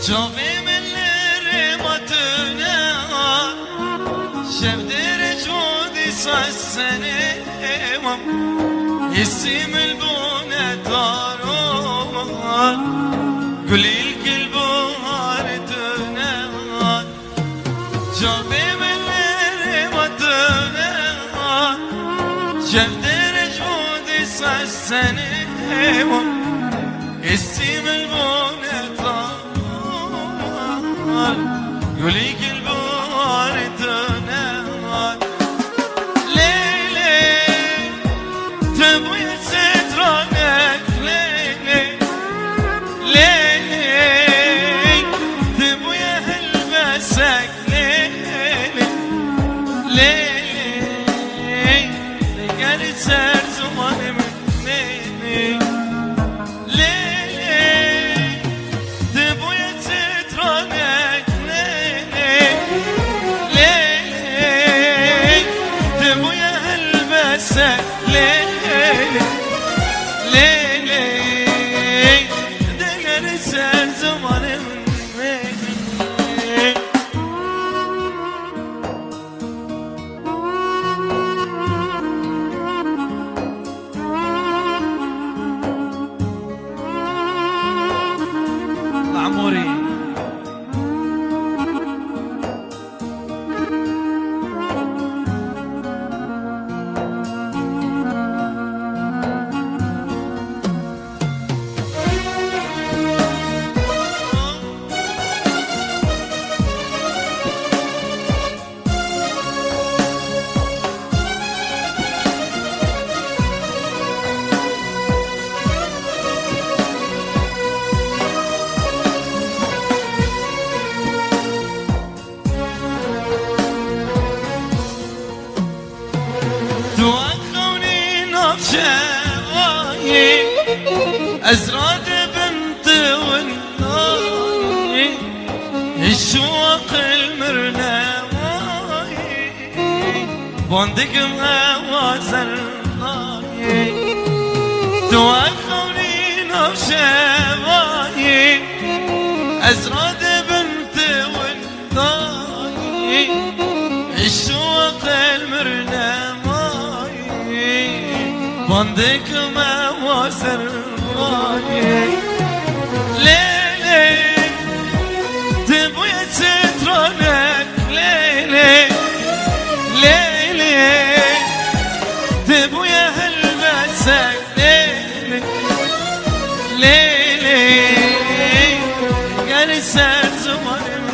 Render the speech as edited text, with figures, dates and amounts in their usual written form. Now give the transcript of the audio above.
شوفي من لرمتنا شفدر جودي سسني يسيم البونة دارو قولي الكلب هاردنا شوفي من لرمتنا شفدر جودي سسني يسيم البونة دارو قولي الكلب هاردنا عموري أزراد بنت والناي الشوق المرناي بوندق موازرناي توخوني نفشاي أزراد بنت والناي الشوق المرناي بوندق موازرناي ليلي تبوي سترونك ليلي ليلي تبوي هلبسك ليلي ليلي قال السر زمان